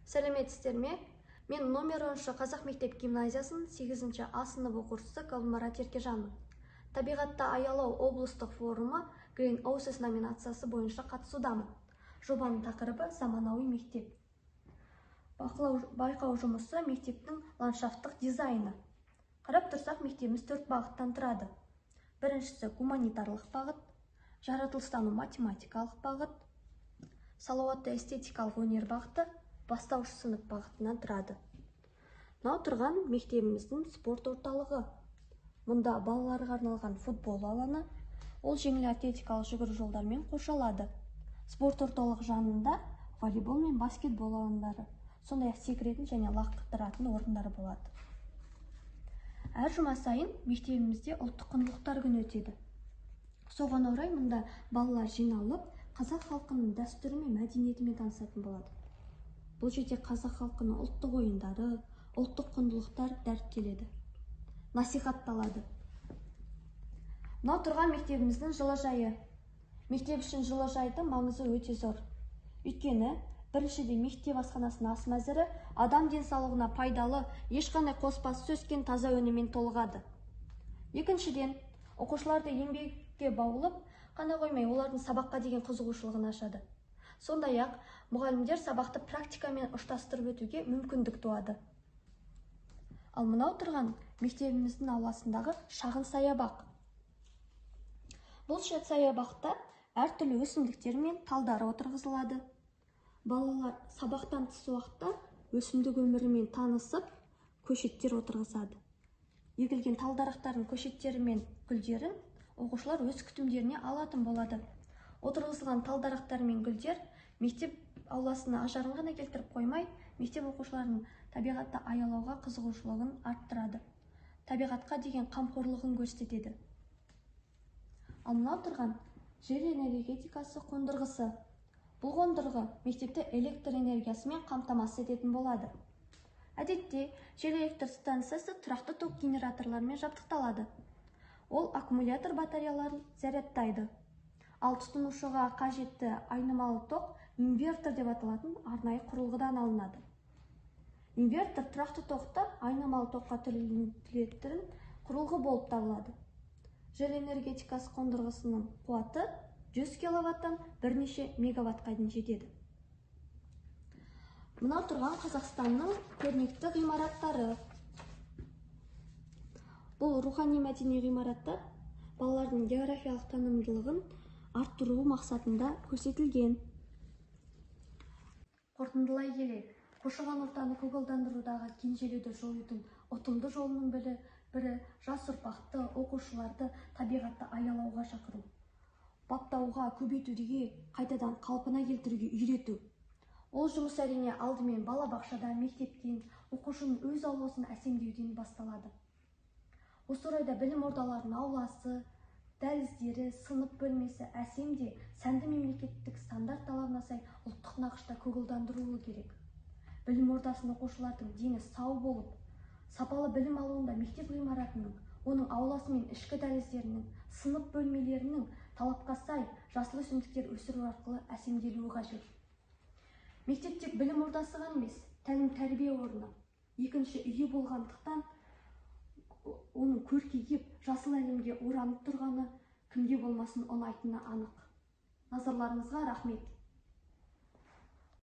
Сәлеметсіздер ме? Мен номер 10 Қазақ мектеп гимназиясының 8 А сынып оқушысы Галмұрат Еркежанмын. Табиғатта аялау облыстық форумы Green Oasis номинациясы бойынша қатысудамын. Жобаның тақырыбы заманауи мектеп. Байқау жұмысы мектептің ландшафттық дизайны. Қарап тұрсақ, мектебіміз 4 бағыттан тұрады. Біріншісі гуманитарлық бағыт, жаратылыстану математикалық бағыт, салауатты эстетикалық өнер бағыты, бастауыш сынып бағытынан тұрады. Мынау тұрған мектебіміздің спорт орталығы. Мұнда балаларға арналған футбол алаңы, ол жеңіл атлетикалық жүгіру жолдарымен қоршалады. Спорт орталығы жанында волейбол мен баскетбол алаңдары, сондай-ақ секіретін және лақтыратын орындары болады. Әр жұма сайын мектебімізде ұлттық құндылықтар күні өтеді. Соған орай мұнда балалар жиналып, қазақ халқының дәстүрі мен мәдениетімен танысатын болады. Бұл жерде қазақ халқының ұлттық ойындары, ұлттық құндылықтар дәріптеледі, насихатталады. Мынау тұрған мектебіміздің жылыжайы. Мектеп үшін жылыжайдың маңызы өте зор. Өйткені біріншіден мектеп асханасының ас мәзірі адам денсаулығына пайдалы, ешқандай қоспасы өскен таза өніммен толығады. Екіншіден, оқушыларды еңбекке баулып қана қоймай, олардың сабаққа деген қызығушылығын ашады. Сондай-ақ, мұғалімдер сабақты практикамен ұштастырып өтуге мүмкіндік туады. Ал мынау тұрған мектебіміздің ауласындағы шағын саябақ. Бұл саябақта әртүрлі өсімдіктер мен талдары отырғызылады. Балалар сабақтан тыс уақытта өсімдік өмірімен танысып, көшеттер отырғызады. Егілген талдарақтардың көшеттері мен гүлдерін оқушылар өз күтімдеріне алатын болады. Отырғызылған талдарақтар мен гүлдер мектеп ауласына ажарын ғана келтіріп қоймай, мектеп оқушыларының табиғатты аялауға қызығушылығын арттырады. Табиғатқа деген қамқорлығын көрсетеді. Ал мынау тұрған жел энергетикасы қондырғысы. Бұл қондырғы мектепті электр энергиясымен қамтамасыз ететін болады. Әдетте, жел электр станциясы тұрақты ток генераторлармен жабдықталады. Ол аккумулятор батареяларын зарядтайды. Ал тұтынушыға қажетті айнымалы ток инвертор деп аталатын арнайы құрылғыдан алынады. Инвертор тұрақты тоқты айнымалы тоққа түлеттірін құрылғы болып табылады. Жел энергетикасы қондырғысының қуаты 100 киловаттан бірнеше мегаваттқа дейін жетеді. Мынау тұрған Қазақстанның көрнекті ғимараттары. Бұл рухани мәдени ғимараттар балалардың географиялық танымдылығын арттыру мақсатында көрсетілген. Қорытындылай келе, қоршаған ортаны көгалдандырудағы кенжелеуді жоюдың ұтымды жолының бірі жас ұрпақты, оқушыларды табиғатты аялауға шақыру. Баптауға, көбейтуге, қайтадан қалпына келтіруге үйрету. Ол жұмыс әрине алдымен балабақшада, мектептен, оқушының өз ауласын әсемдеуден басталады. Осы орайда білім ордаларының ауласы, дәліздері, сынып бөлмесі әсемде, сәнді мемлекеттік стандарт талабына сай ұлттық нақышта көгалдандырылуы керек. Білім ордасының оқушылардың дені сау болып, сапалы білім алуында мектеп ғимаратының, оның ауласы мен ішкі дәліздерінің, сынып бөлмелерінің талапқа сай жасыл өсімдіктер өсіру арқылы әсемделуі қажет. Мектеп тек білім ордасы ғана емес, тәлім-тәрбие орны. Екінші үйі болғандықтан, оның көркейіп, жасыл әлемге оранып тұрғаны кімге болмасын ұнайтыны анық. Назарларыңызға рахмет.